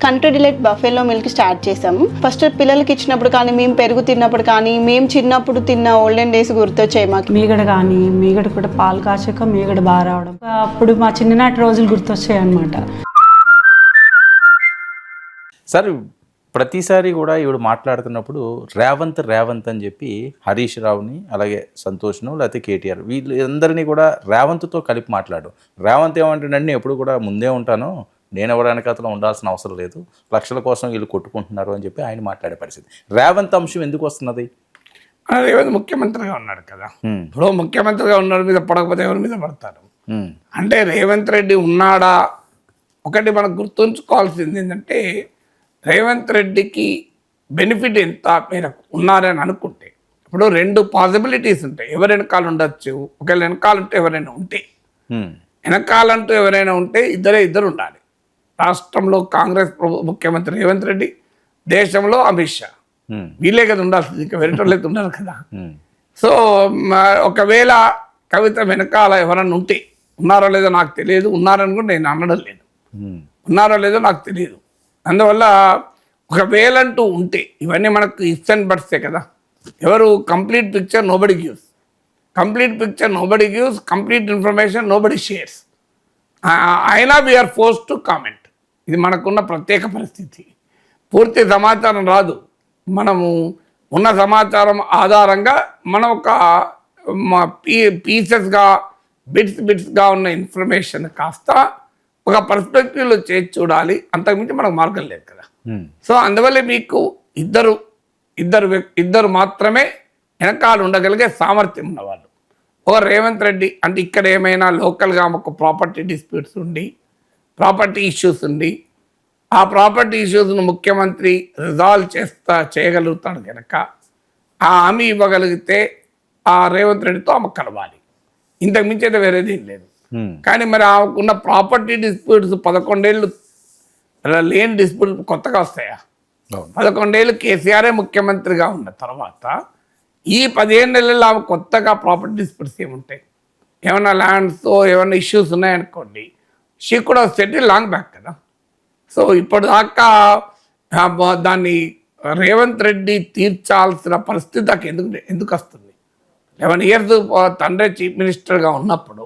Country delight బఫేలో milk start చేసాము. First పిల్లలకి ఇచ్చినప్పుడు కానీ, మేము పెరుగు తిన్నప్పుడు కానీ, మేము చిన్నప్పుడు తిన్న ఓల్డెన్ డేస్ గుర్తొచ్చాయి మాకు. మీగడ కూడా పాలు కాచాక మీగడ బాగా రావడం, అప్పుడు మా చిన్ననాటి రోజులు గుర్తొచ్చాయి అన్నమాట. సార్ ప్రతిసారి కూడా ఈవిడ మాట్లాడుతున్నప్పుడు రేవంత్ అని చెప్పి హరీష్ రావుని, అలాగే సంతోష్ను, లేకపోతే కేటీఆర్ వీళ్ళందరినీ కూడా రేవంత్తో కలిపి మాట్లాడు. రేవంత్ ఏమంటాడంటే ఎప్పుడు కూడా ముందే ఉంటాను, నేను ఎవరైనా కథలో ఉండాల్సిన అవసరం లేదు, లక్షల కోసం వీళ్ళు కొట్టుకుంటున్నారు అని చెప్పి ఆయన మాట్లాడే పరిస్థితి. రేవంత్ అంశం ఎందుకు వస్తున్నది? రేవంత్ ముఖ్యమంత్రిగా ఉన్నాడు కదా, ఇప్పుడు ముఖ్యమంత్రిగా ఉన్నాడు మీద పడకపోతే ఎవరి మీద పడతారు అంటే రేవంత్ రెడ్డి ఉన్నాడా? ఒకటి మనకు గుర్తుంచుకోవాల్సింది ఏంటంటే, రేవంత్ రెడ్డికి బెనిఫిట్ ఎంత మేరకు ఉన్నారని అనుకుంటే, ఇప్పుడు రెండు పాసిబిలిటీస్ ఉంటాయి. ఎవరు వెనకాల ఉండొచ్చు, ఒకవేళ వెనకాలంటూ ఎవరైనా ఉంటే, వెనకాలంటూ ఎవరైనా ఉంటే ఇద్దరు ఉండాలి. రాష్ట్రంలో కాంగ్రెస్ ముఖ్యమంత్రి రేవంత్ రెడ్డి, దేశంలో అమిత్ షా, వీళ్ళే కదా ఉండాల్సింది, ఇంకా వెరటోళ్ళైతే ఉన్నారు కదా. సో ఒకవేళ కవిత వెనకాల ఎవరన్నా ఉంటే, ఉన్నారో లేదో నాకు తెలియదు, ఉన్నారని కూడా నేను అనడం లేదు, ఉన్నారో లేదో నాకు తెలియదు. అందువల్ల ఒకవేళ అంటూ ఉంటే, ఇవన్నీ మనకు ఇఫ్స్ అండ్ బట్సే కదా. ఎవరు complete picture nobody gives, complete information nobody shares. అయినా వీఆర్ ఫోర్స్ టు కామెంట్. ఇది మనకున్న ప్రత్యేక పరిస్థితి. పూర్తి సమాచారం రాదు, మనము ఉన్న సమాచారం ఆధారంగా మనం ఒక పీసెస్గా బిట్స్గా ఉన్న ఇన్ఫర్మేషన్ కాస్త ఒక పర్స్పెక్టివ్లో చేసి చూడాలి, అంతకుమించి మనకు మార్గం లేదు కదా. సో అందువల్ల మీకు ఇద్దరు మాత్రమే వెనకాల ఉండగలిగే సామర్థ్యం ఉన్నవాళ్ళు. ఒక రేవంత్ రెడ్డి అంటే ఇక్కడ ఏమైనా లోకల్గా ఒక ప్రాపర్టీ డిస్ప్యూట్స్ ఉండి, ప్రాపర్టీ ఇష్యూస్ ఉండి, ఆ ప్రాపర్టీ ఇష్యూస్ను ముఖ్యమంత్రి రిజాల్వ్ చేయగలుగుతాడు కనుక ఆ హామీ ఇవ్వగలిగితే ఆ రేవంత్ రెడ్డితో ఆమె కలవాలి, ఇంతకు మించి అయితే వేరేది ఏం లేదు. కానీ మరి ఆమెకున్న ప్రాపర్టీ డిస్ప్యూట్స్ 11 ఏళ్ళు లేని డిస్ప్యూట్ కొత్తగా వస్తాయా? 11 ఏళ్ళు కేసీఆరే ముఖ్యమంత్రిగా ఉన్న తర్వాత ఈ 15 నెలల్లో ఆమె కొత్తగా ప్రాపర్టీ డిస్ప్యూట్స్ ఏముంటాయి? ఏమైనా ల్యాండ్స్తో ఏమైనా ఇష్యూస్ ఉన్నాయనుకోండి, షీ కూడా సెటిల్ లాంగ్ బ్యాక్ కదా. సో ఇప్పుడు దాకా దాన్ని రేవంత్ రెడ్డి తీర్చాల్సిన పరిస్థితి దాకా ఎందుకు వస్తుంది? 11 years తండ్రి చీఫ్ మినిస్టర్గా ఉన్నప్పుడు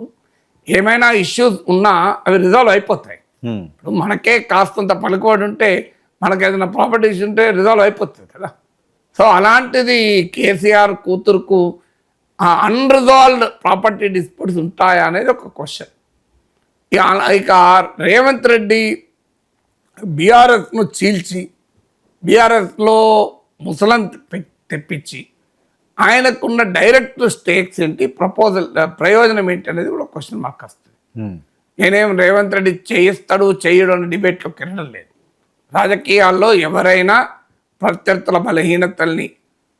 ఏమైనా ఇష్యూస్ ఉన్నా అవి రిజాల్వ్ అయిపోతాయి. ఇప్పుడు మనకే కాస్తంత పలుకుబడి ఉంటే, మనకి ఏదైనా ప్రాపర్టీ ఇష్యూ ఉంటే రిజాల్వ్ అయిపోతుంది కదా. సో అలాంటిది కేసీఆర్ కూతురుకు అన్రిజాల్వ్డ్ ప్రాపర్టీ డిస్ప్యూట్స్ ఉంటాయా అనేది ఒక క్వశ్చన్. ఇక రేవంత్ రెడ్డి బీఆర్ఎస్ను చీల్చి, బీఆర్ఎస్లో ముసలం తెప్పించి, ఆయనకున్న డైరెక్ట్ స్టేక్స్ ఏంటి, ప్రయోజనం ఏంటి అనేది కూడా క్వశ్చన్ మార్క్ వస్తుంది. నేనేం రేవంత్ రెడ్డి చేయడు అనే డిబేట్లోకి వెళ్ళడం లేదు. రాజకీయాల్లో ఎవరైనా ప్రత్యర్థుల బలహీనతల్ని,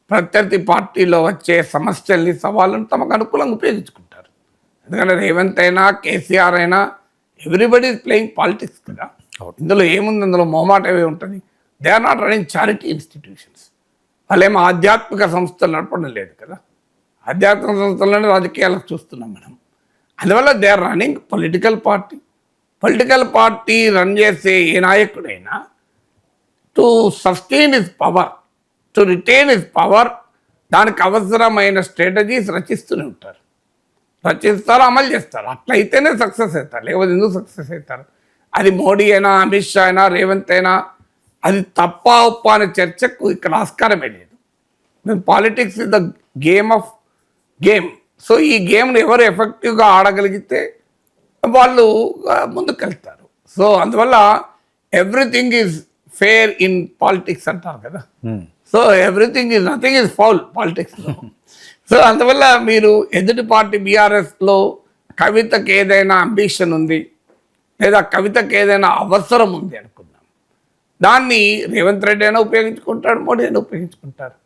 ప్రత్యర్థి పార్టీలో వచ్చే సమస్యల్ని, సవాళ్ళను తమకు అనుకూలంగా ఉపయోగించుకుంటారు. ఎందుకంటే రేవంత్ అయినా కేసీఆర్ అయినా ఎవ్రీబడి ఈజ్ ప్లేయింగ్ పాలిటిక్స్ కదా. ఇందులో ఏముంది, అందులో మొహమాటమే ఉంటుంది. They are not running charity institutions. వాళ్ళేమో ఆధ్యాత్మిక సంస్థలు నడపడం లేదు కదా. ఆధ్యాత్మిక సంస్థలను రాజకీయాలకు చూస్తున్నాం మనం. అందువల్ల they are running political party run చేసే ఏ నాయకుడైనా to sustain his power, to retain his power, దానికి అవసరమైన స్ట్రాటజీస్ రచిస్తారు, అమలు చేస్తారు. అట్లయితేనే సక్సెస్ అవుతారు, లేకపోతే ఎందుకు సక్సెస్ అవుతారు? అది మోడీ అయినా, అమిత్ షా అయినా, రేవంత్ అయినా, అది తప్ప ఉప్ప అనే చర్చకు ఇక్కడ ఆస్కారమే లేదు. Politics is the game. So ఈ గేమ్ను ఎవరు ఎఫెక్టివ్గా ఆడగలిగితే వాళ్ళు ముందుకెళ్తారు. సో అందువల్ల everything is fair in politics అంటారు కదా. సో నథింగ్ ఈజ్ ఫౌల్ పాలిటిక్స్లో. సో అందువల్ల మీరు ఎదుటి పార్టీ బీఆర్ఎస్లో కవితకి ఏదైనా అంబిషన్ ఉంది, లేదా కవితకి ఏదైనా అవసరం ఉంది అనుకుందాం, దాన్ని రేవంత్ రెడ్డి అయినా ఉపయోగించుకుంటాడు, మోడీ అయినా ఉపయోగించుకుంటారు.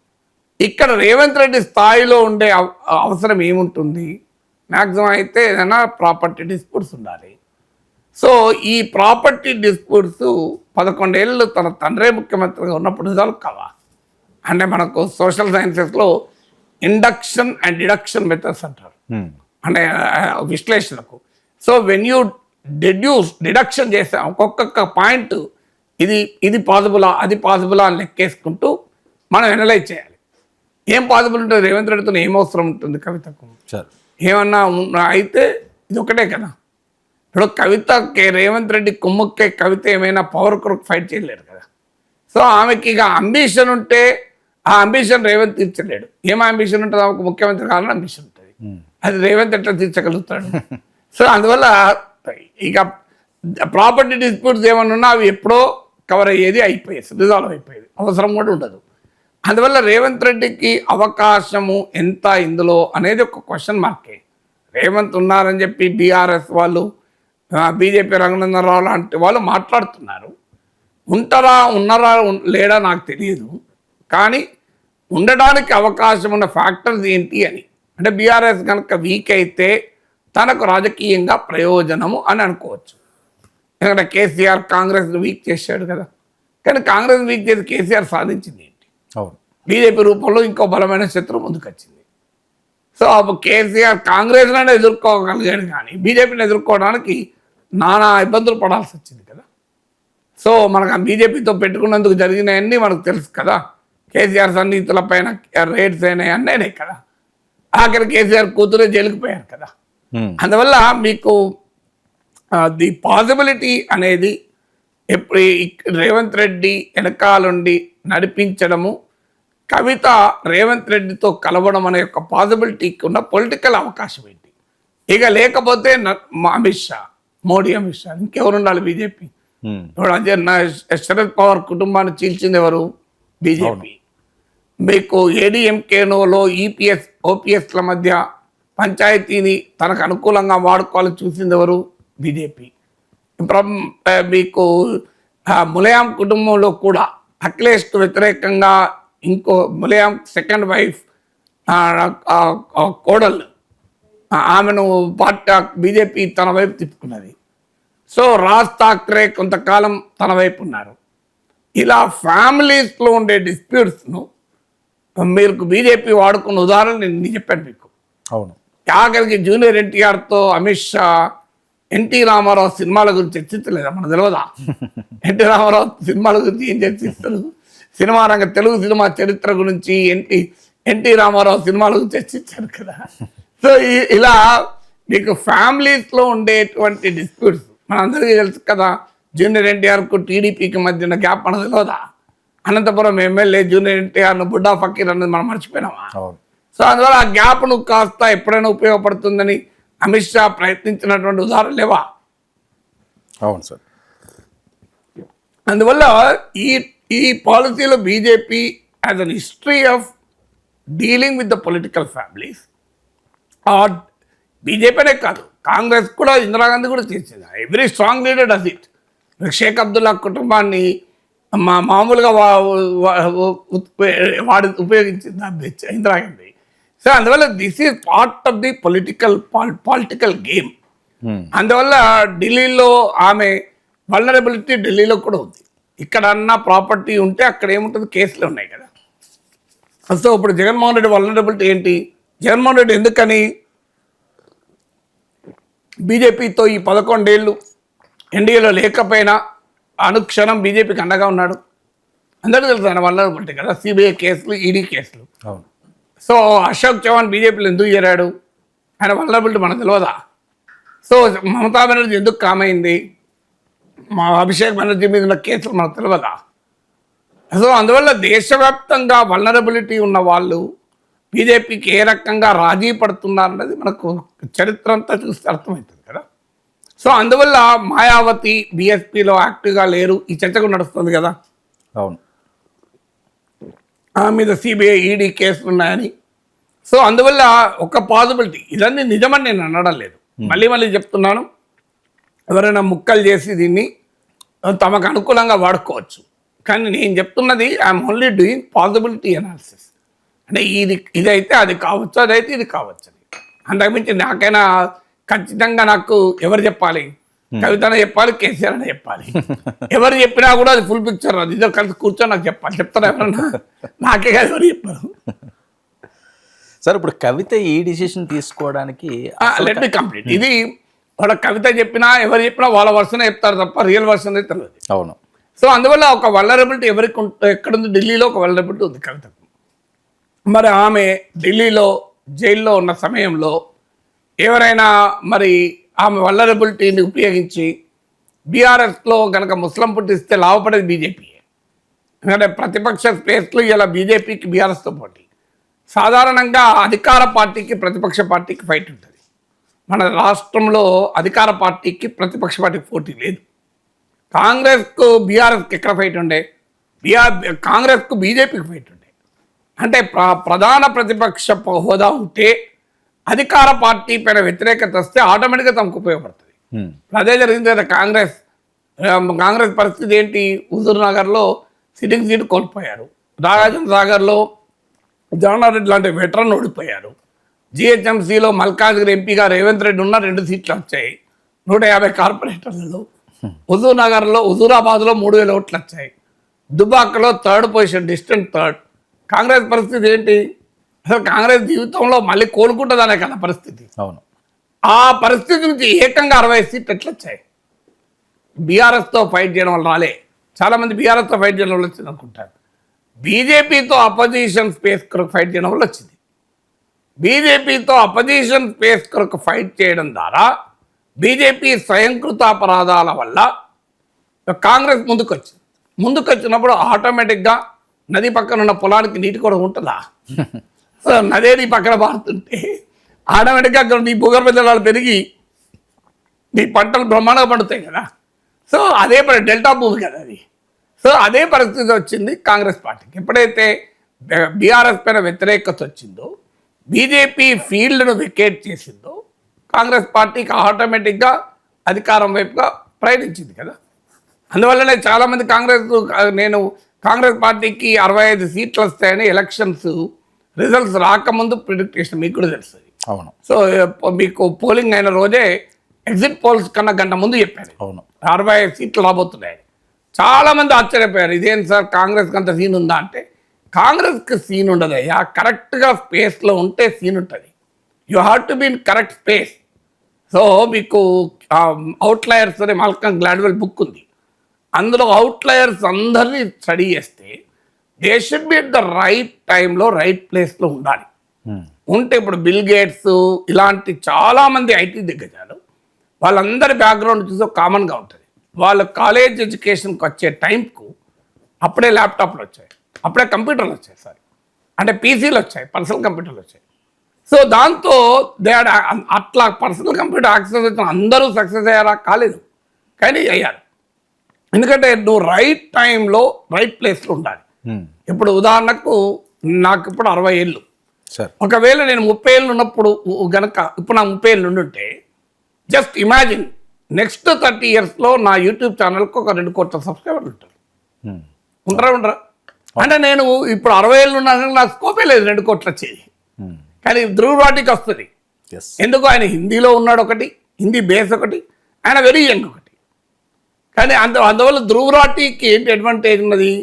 ఇక్కడ రేవంత్ రెడ్డి స్థాయిలో ఉండే అవసరం ఏముంటుంది? మ్యాక్సిమం అయితే ఏదైనా ప్రాపర్టీ డిస్ప్యూట్స్ ఉండాలి. సో ఈ ప్రాపర్టీ డిస్ప్యూట్స్ 11 ఏళ్ళు తన తండ్రే ముఖ్యమంత్రిగా ఉన్నప్పుడు రిజాల్వ్ కావా? అంటే మనకు సోషల్ సైన్సెస్లో ఇండక్షన్ అండ్ డిడక్షన్ మెథడ్స్ అంటారు, అంటే విశ్లేషణకు. సో వెన్ యూ డిడక్షన్ చేసాం, ఒక్కొక్క పాయింట్ ఇది పాసిబులా అది పాసిబులా అని లెక్కేసుకుంటూ మనం ఎనలైజ్ చేయాలి. ఏం పాసిబుల్ ఉంటుంది, రేవంత్ రెడ్డితో ఏం అవసరం ఉంటుంది కవితకు, సార్ ఏమన్నా అయితే ఇది ఒకటే కదా. ఇప్పుడు రేవంత్ రెడ్డి కుమ్ముక్కే కవిత ఏమైనా పవర్ కొరకు ఫైట్ చేయలేరు కదా. సో ఆమెకి ఇక అంబిషన్ ఉంటే ఆ అంబిషన్ రేవంత్ తీర్చలేడు. ఏం అంబిషన్ ఉంటుంది ఆమెకు, ముఖ్యమంత్రి కావాలని అంబిషన్ ఉంటుంది, అది రేవంత్ ఎట్లా తీర్చగలుగుతాడు. సో అందువల్ల ఇక ప్రాపర్టీ డిస్ప్యూట్స్ ఏమన్నా ఉన్నా అవి ఎప్పుడో కవర్ అయ్యేది, అయిపోయేది, రిజాల్వ్ అయిపోయేది, అవసరం కూడా ఉండదు. అందువల్ల రేవంత్ రెడ్డికి అవకాశము ఎంత ఇందులో అనేది ఒక క్వశ్చన్ మార్కే. రేవంత్ ఉన్నారని చెప్పి బీఆర్ఎస్ వాళ్ళు, బీజేపీ రఘునందన్ రావు లాంటి వాళ్ళు మాట్లాడుతున్నారు. ఉన్నారా లేడా నాకు తెలియదు, కానీ ఉండడానికి అవకాశం ఉన్న ఫ్యాక్టర్స్ ఏంటి అని. అంటే బీఆర్ఎస్ కనుక వీక్ అయితే తనకు రాజకీయంగా ప్రయోజనము అని అనుకోవచ్చు. ఎందుకంటే కేసీఆర్ కాంగ్రెస్ వీక్ చేశాడు కదా, కానీ కాంగ్రెస్ వీక్ చేసి కేసీఆర్ సాధించింది ఏంటి? అవును, బీజేపీ రూపంలో ఇంకో బలమైన శత్రువు ముందుకు వచ్చింది. సో అప్పుడు కేసీఆర్ కాంగ్రెస్లోనే ఎదుర్కోగలిగాడు, కానీ బీజేపీని ఎదుర్కోవడానికి నానా ఇబ్బందులు పడాల్సి వచ్చింది కదా. సో మనకు ఆ బీజేపీతో పెట్టుకున్నందుకు జరిగినవన్నీ మనకు తెలుసు కదా. కేసీఆర్ సన్నిహితుల పైన రేట్స్ అయినాయి, అన్నీ అయినాయి కదా. ఆఖరి కేసీఆర్ కూతురే జైలుకు పోయారు కదా. అందువల్ల మీకు ది పాసిబిలిటీ అనేది ఎప్పుడు రేవంత్ రెడ్డి వెనకాలండి నడిపించడము, కవిత రేవంత్ రెడ్డితో కలవడం అనే యొక్క పాసిబిలిటీకి ఉన్న పొలిటికల్ అవకాశం ఏంటి? ఇక లేకపోతే అమిత్ షా, మోడీ, అమిత్ షా, ఇంకెవరు ఉండాలి? బీజేపీ. ఇప్పుడు అదే శరద్ పవార్ కుటుంబాన్ని చీల్చింది ఎవరు? బీజేపీ. మీకు ఏడీఎంకేనోలో ఈపీఎస్ ఓపీఎస్ల మధ్య పంచాయతీని తనకు అనుకూలంగా వాడుకోవాలని చూసింది ఎవరు? బీజేపీ. మీకు ములాయం కుటుంబంలో కూడా అఖిలేష్కు వ్యతిరేకంగా ఇంకో ములాయం సెకండ్ వైఫ్ కోడలు, ఆమెను పార్టీ బీజేపీ తన వైపు తిప్పుకున్నది. సో రాజ్ ఠాక్రే కొంతకాలం తన వైపు ఉన్నారు. ఇలా ఫ్యామిలీస్లో ఉండే డిస్ప్యూట్స్ను మీరు బీజేపీ వాడుకున్న ఉదాహరణ నేను చెప్పాను మీకు. అవును, ఆఖరికి జూనియర్ ఎన్టీఆర్తో అమిత్ షా ఎన్టీ రామారావు సినిమాల గురించి చర్చించలేదా? మనకు తెలియదా? ఎన్టీ రామారావు సినిమాల గురించి ఏం చర్చిస్తారు? సినిమా రంగ తెలుగు సినిమా చరిత్ర గురించి ఎన్టీ రామారావు సినిమాల గురించి చర్చించారు కదా. సో ఇలా మీకు ఫ్యామిలీస్లో ఉండేటువంటి డిస్ప్యూట్స్ మనందరికీ తెలుసు కదా. జూనియర్ ఎన్టీఆర్కు టీడీపీకి మధ్యన గ్యాప్ మనకు తెలియదా? అనంతపురం ఎమ్మెల్యే జూనియర్ ఎన్టీఆర్ను బుడ్డా ఫకీర్ అన్నది మనం మర్చిపోయినామా? సో అందువల్ల ఆ గ్యాప్ను కాస్త ఎప్పుడైనా ఉపయోగపడుతుందని అమిత్ షా ప్రయత్నించినటువంటి ఉదాహరణ లేవా? అవును సార్. అందువల్ల ఈ పాలసీలో BJP has an history of dealing with the political families, బీజేపీనే కాదు కాంగ్రెస్ కూడా, ఇందిరాగాంధీ కూడా చేసేది. Every strong leader does it. Sheikh Abdullah కుటుంబాన్ని మామూలుగా వాడి ఉపయోగించింది ఇందిరాగాంధీ. సో అందువల్ల this is part of the political game. అందువల్ల ఢిల్లీలో ఆమె వల్నరబిలిటీ ఢిల్లీలో కూడా ఉంది. ఇక్కడ అన్న ప్రాపర్టీ ఉంటే అక్కడ ఏముంటుంది? కేసులు ఉన్నాయి కదా. సో ఇప్పుడు జగన్మోహన్ రెడ్డి వల్నరబిలిటీ ఏంటి? జగన్మోహన్ రెడ్డి ఎందుకని బీజేపీతో ఈ 11 ఏళ్ళు ఎన్డీఏలో లేకపోయినా అనుక్షణం బీజేపీకి అండగా ఉన్నాడు? అందరికీ తెలుసు ఆయన వల్నరబిలిటీ కదా. సిబిఐ కేసులు, ఈడీ కేసులు. అవును. సో అశోక్ చవాన్ బీజేపీలో ఎందుకు చేరాడు? ఆయన వల్నరబిలిటీ మనకు తెలియదా? సో మమతా బెనర్జీ ఎందుకు కామైంది? మా అభిషేక్ బెనర్జీ మీద ఉన్న కేసులు మనకు తెలియదా? సో అందువల్ల దేశవ్యాప్తంగా వల్నరబిలిటీ ఉన్న వాళ్ళు బీజేపీకి ఏ రకంగా రాజీ పడుతున్నారన్నది మనకు చరిత్ర అంతా చూస్తే అర్థమవుతుంది కదా. సో అందువల్ల మాయావతి బీఎస్పీలో యాక్టివ్గా లేరు, ఈ చర్చ కూడా నడుస్తుంది కదా. అవును, ఆ మీద సిబిఐ ఈడీ కేసులు ఉన్నాయని. సో అందువల్ల ఒక పాసిబిలిటీ, ఇదన్నీ నిజమని నేను అనడం లేదు, మళ్ళీ చెప్తున్నాను. ఎవరైనా ముక్కలు చేసి దీన్ని తమకు అనుకూలంగా వాడుకోవచ్చు, కానీ నేను చెప్తున్నది I'm only doing possibility analysis. అంటే ఇదైతే అది కావచ్చు, అదైతే ఇది కావచ్చు అని. అంతకుమించి నాకైనా ఖచ్చితంగా నాకు ఎవరు చెప్పాలి? కవితనే చెప్పాలి, కేసీఆర్ అనే చెప్పాలి. ఎవరు చెప్పినా కూడా అది ఫుల్ పిక్చర్ రాదు. ఇద్దరు కలిసి కూర్చొని నాకు చెప్పాలి. చెప్తారా ఎవరన్నా? నాకే కాదు, ఎవరు చెప్పారు? సార్ ఇప్పుడు కవిత ఈ డిసిషన్ తీసుకోవడానికి లెట్ మీ కంప్లీట్. ఇది వాళ్ళ కవిత చెప్పినా ఎవరు చెప్పినా వాళ్ళ వర్షన్ చెప్తారు తప్ప రియల్ వర్షన్ అయితే తెలియదు. అవును. సో అందువల్ల ఒక వల్నరబిలిటీ ఎవరికి ఎక్కడుంది, ఢిల్లీలో ఒక వల్నరబిలిటీ ఉంది కవితకు. మరి ఆమె ఢిల్లీలో జైల్లో ఉన్న సమయంలో ఎవరైనా మరి ఆమె వల్నరబిలిటీని ఉపయోగించి బీఆర్ఎస్లో కనుక ముస్లిం పుట్టిస్తే లాభపడేది బీజేపీ. ఎందుకంటే ప్రతిపక్ష స్పేస్లో ఇలా బీజేపీకి బీఆర్ఎస్తో పోటీ. సాధారణంగా అధికార పార్టీకి ప్రతిపక్ష పార్టీకి ఫైట్ ఉంటుంది. మన రాష్ట్రంలో అధికార పార్టీకి ప్రతిపక్ష పార్టీకి పోటీ లేదు. కాంగ్రెస్కు బీఆర్ఎస్కి ఎక్కడ ఫైట్ ఉండే, కాంగ్రెస్కు బీజేపీకి ఫైట్ ఉండే. అంటే ప్రధాన ప్రతిపక్ష హోదా ఉంటే అధికార పార్టీ పైన వ్యతిరేకత వస్తే ఆటోమేటిక్గా తమకు ఉపయోగపడుతుంది. అదే జరిగింది కదా కాంగ్రెస్ పరిస్థితి ఏంటి, హుజూర్ నగర్లో సిట్టింగ్ సీట్ కోల్పోయారు. నాగార్జున సాగర్లో జగన్నాథ్ లాంటి వెటరన్ ఓడిపోయారు. జిహెచ్ఎంసీలో మల్కాజ్గిరి ఎంపీగా రేవంత్ రెడ్డి ఉన్న 2 సీట్లు వచ్చాయి 150 కార్పొరేటర్లలో. హుజూర్ నగర్లో హుజూరాబాద్లో 3000 ఓట్లు వచ్చాయి. దుబాకలో 3rd position, distant 3rd. Congress పరిస్థితి ఏంటి, అసలు కాంగ్రెస్ జీవితంలో మళ్ళీ కోలుకుంటుందనే కదా పరిస్థితి. అవును. ఆ పరిస్థితి నుంచి ఏకంగా 60 సీట్లు ఎట్లా వచ్చాయి? బీఆర్ఎస్తో ఫైట్ చేయడం వల్ల రాలే. చాలామంది బీఆర్ఎస్తో ఫైట్ చేయడం వల్ల వచ్చింది అనుకుంటారు. బీజేపీతో అపోజిషన్ స్పేస్ కొరకు ఫైట్ చేయడం వల్ల వచ్చింది. బీజేపీతో అపోజిషన్ స్పేస్ కొరకు ఫైట్ చేయడం ద్వారా బీజేపీ స్వయంకృత అపరాధాల వల్ల కాంగ్రెస్ ముందుకు వచ్చినప్పుడు ఆటోమేటిక్గా నది పక్కన ఉన్న పొలానికి నీటి కూడా ఉంటుందా? సో నదే నీ పక్కన పారుతుంటే ఆటోమేటిక్గా అక్కడ నీ భూగర్భ జలాలు పెరిగి నీ పంటలు బ్రహ్మాండంగా పండుతాయి కదా. సో అదే డెల్టా భూమి కదా అది. సో అదే పరిస్థితి వచ్చింది కాంగ్రెస్ పార్టీకి. ఎప్పుడైతే బీఆర్ఎస్ పైన వ్యతిరేకత వచ్చిందో, బీజేపీ ఫీల్డ్ను వెకేట్ చేసిందో, కాంగ్రెస్ పార్టీకి ఆటోమేటిక్గా అధికారం వైపుగా ప్రయాణించింది కదా. అందువల్లనే చాలామంది నేను కాంగ్రెస్ పార్టీకి 65 సీట్లు వస్తాయని ఎలక్షన్స్ రిజల్ట్స్ రాకముందు ప్రిడిక్ట్ చేసిన, మీకు కూడా తెలుస్తుంది. అవును. సో మీకు పోలింగ్ అయిన రోజే ఎగ్జిట్ పోల్స్ కన్నా గంట ముందు చెప్పారు అవును 65 సీట్లు రాబోతున్నాయి. చాలామంది ఆశ్చర్యపోయారు, ఇదేం సార్ కాంగ్రెస్కి అంత సీన్ ఉందా అంటే, కాంగ్రెస్కి సీన్ ఉండదు అయ్యా. కరెక్ట్గా స్పేస్లో ఉంటే సీన్ ఉంటుంది. You have to be in correct space. So మీకు అవుట్లయర్స్ అనే మాల్కమ్ గ్లాడ్వెల్ బుక్ ఉంది. అందులో అవుట్లయర్స్ అందరినీ స్టడీ చేస్తే they should be at the right టైంలో రైట్ ప్లేస్లో ఉండాలి. ఉంటే ఇప్పుడు బిల్ గేట్స్ ఇలాంటి చాలామంది ఐటీ దిగ్గజాలు వాళ్ళందరి బ్యాక్గ్రౌండ్ చూసి కామన్గా ఉంటుంది. వాళ్ళ కాలేజ్ ఎడ్యుకేషన్కి వచ్చే టైంకు అప్పుడే ల్యాప్టాప్లు వచ్చాయి, అప్పుడే కంప్యూటర్లు వచ్చాయి సార్, అంటే పీసీలు వచ్చాయి, పర్సనల్ కంప్యూటర్లు వచ్చాయి. సో దాంతో అట్లా పర్సనల్ కంప్యూటర్ యాక్సెస్ వచ్చిన అందరూ సక్సెస్ అయ్యారా? కాలేదు, కానీ అయ్యారు. ఎందుకంటే నువ్వు రైట్ టైంలో రైట్ ప్లేస్లో ఉండాలి. ఇప్పుడు ఉదాహరణకు నాకు ఇప్పుడు 60 ఏళ్ళు. ఒకవేళ నేను 30 ఏళ్ళు ఉన్నప్పుడు గనక ఇప్పుడు నాకు 30 ఏళ్ళు ఉండుంటే జస్ట్ ఇమాజిన్ నెక్స్ట్ 30 ఇయర్స్లో నా యూట్యూబ్ ఛానల్కి ఒక 2 కోట్ల సబ్స్క్రైబర్లు ఉంటారు. ఉండరా? అంటే నేను ఇప్పుడు 60 ఏళ్ళు ఉన్నా నాకు స్కోపే లేదు 2 కోట్లు వచ్చేది. కానీ ధ్రువరాటికి వస్తుంది. ఎందుకు? ఆయన హిందీలో ఉన్నాడు ఒకటి, హిందీ బేస్ ఒకటి, ఆయన వెరీ యంగ్ ఒకటి. కానీ అందువల్ల ధ్రువరాటికి ఏంటి అడ్వాంటేజ్ ఉన్నది?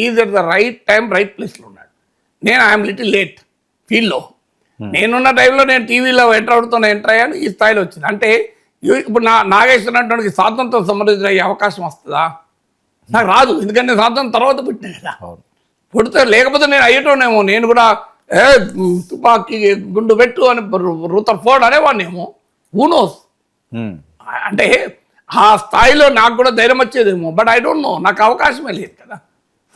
Is at the right time right ప్లేస్లో ఉన్నాడు. నేను ఐఎమ్ లిటిల్ లేట్ ఫీల్డ్లో. నేనున్న టైంలో నేను టీవీలో ఎంటర్ అయ్యాను, ఈ స్థాయిలో వచ్చింది. అంటే ఇప్పుడు నాగేశ్వర అటువంటి స్వాతంత్రం సంబంధించిన అయ్యే అవకాశం వస్తుందా? నాకు రాదు, ఎందుకంటే నేను స్వాతంత్రం తర్వాత పుట్టినా కదా. పుడితే లేకపోతే నేను అయ్యేటోనేమో, నేను కూడా తుపాకీ గుండు పెట్టు అని రూతర్ ఫోర్డ్ అనేవాడినేమో, ఊనోస్. అంటే ఆ స్థాయిలో నాకు కూడా ధైర్యం వచ్చేదేమో, బట్ ఐ డోంట్ నో, నాకు అవకాశమే లేదు కదా.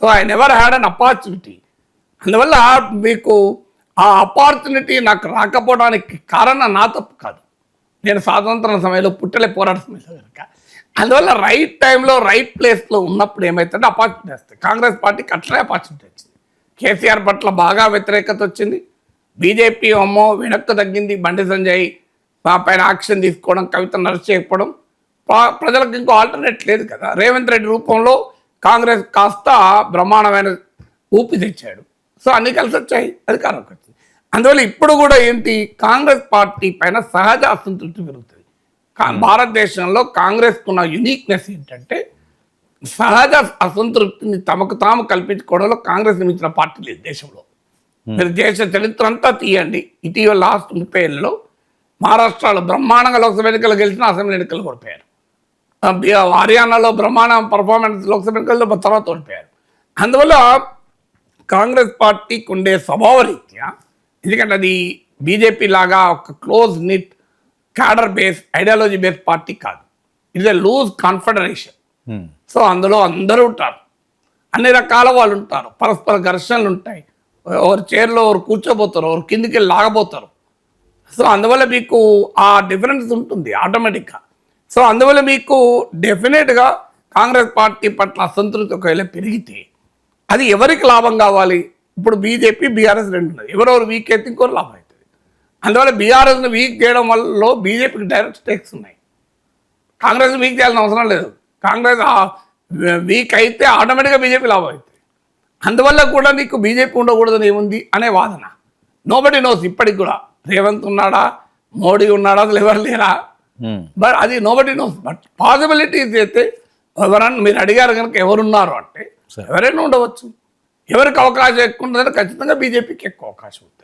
So I never had an opportunity. అందువల్ల మీకు ఆ ఆపర్చునిటీ నాకు రాకపోవడానికి కారణం నా తప్పు కాదు, నేను స్వాతంత్రం సమయంలో పుట్టలే, పోరాట సమయంలో కనుక. అందువల్ల రైట్ టైంలో రైట్ ప్లేస్లో ఉన్నప్పుడు ఏమవుతుందంటే ఆపర్చునిటీ వస్తాయి. కాంగ్రెస్ పార్టీకి అట్లనే ఆపర్చునిటీ వచ్చింది. కేసీఆర్ పట్ల బాగా వ్యతిరేకత వచ్చింది. బీజేపీ అమ్మో వెనక్కు తగ్గింది. బండి సంజయ్ పైన యాక్షన్ తీసుకోవడం, కవితను అరెస్ట్ చేయకపోవడం, ప్రజలకు ఇంకో ఆల్టర్నేట్ లేదు కదా. రేవంత్ రెడ్డి రూపంలో కాంగ్రెస్ కాస్త బ్రహ్మాండమైన ఊపి తెచ్చాడు. సో అన్ని కలిసి వచ్చాయి, అధికారంకి వచ్చింది. అందువల్ల ఇప్పుడు కూడా ఏంటి, కాంగ్రెస్ పార్టీ పైన సహజ అసంతృప్తి పెరుగుతుంది. భారతదేశంలో కాంగ్రెస్కు ఉన్న యునీక్నెస్ ఏంటంటే సహజ అసంతృప్తిని తమకు తాము కల్పించుకోవడంలో కాంగ్రెస్ మించిన పార్టీ లేదు దేశంలో. మీరు దేశ చరిత్ర అంతా తీయండి, ఇటీవల లాస్ట్ 30 ఏళ్ళలో మహారాష్ట్రలో బ్రహ్మాండంగా లోక్సభ ఎన్నికలు గెలిచిన, అసెంబ్లీ ఎన్నికలు కోల్పోయారు. హర్యానాలో బ్రహ్మాండ పర్ఫార్మెన్స్ లోక్సభ ఎన్నికల్లో తర్వాత ఓడిపోయారు. అందువల్ల కాంగ్రెస్ పార్టీకి ఉండే స్వభావ రీత్యా, ఎందుకంటే అది బీజేపీ లాగా ఒక close knit cadre base ideology base party కాదు. It's a loose confederation. So అందులో అందరూ ఉంటారు, అన్ని రకాల వాళ్ళు ఉంటారు, పరస్పర ఘర్షణలు ఉంటాయి, ఎవరు చైర్లో ఎవరు కూర్చోబోతారు, ఎవరు కిందికి లాగబోతారు. సో అందువల్ల మీకు ఆ డిఫరెన్స్ ఉంటుంది ఆటోమేటిక్గా. సో అందువల్ల మీకు డెఫినెట్గా కాంగ్రెస్ పార్టీ పట్ల అసంతృప్తి ఒకవేళ పెరిగితే అది ఎవరికి లాభం కావాలి? ఇప్పుడు బీజేపీ బీఆర్ఎస్ రెండు ఉన్నది, ఎవరెవరు వీక్ అయితే ఇంకోరు లాభం అవుతుంది. అందువల్ల బీఆర్ఎస్ని వీక్ చేయడం వల్ల బీజేపీకి డైరెక్ట్ స్టేక్స్ ఉన్నాయి. కాంగ్రెస్ వీక్ చేయాల్సిన అవసరం లేదు. కాంగ్రెస్ వీక్ అయితే ఆటోమేటిక్గా బీజేపీ లాభం అవుతుంది. అందువల్ల కూడా నీకు బీజేపీ ఉండకూడదని ఏముంది అనే వాదన. నోబడి నోస్ ఇప్పటికి కూడా రేవంత్ ఉన్నాడా, మోడీ ఉన్నాడా, అసలు ఎవరు లేరా, బట్ అది నోబడి నోస్. బట్ పాసిబిలిటీస్ అయితే ఎవరన్నా మీరు అడిగారు కనుక ఎవరున్నారు అంటే ఎవరైనా ఉండవచ్చు. ఎవరికి అవకాశం ఎక్కువ ఉంటుందంటే ఖచ్చితంగా బీజేపీకి ఎక్కువ అవకాశం ఉంటుంది.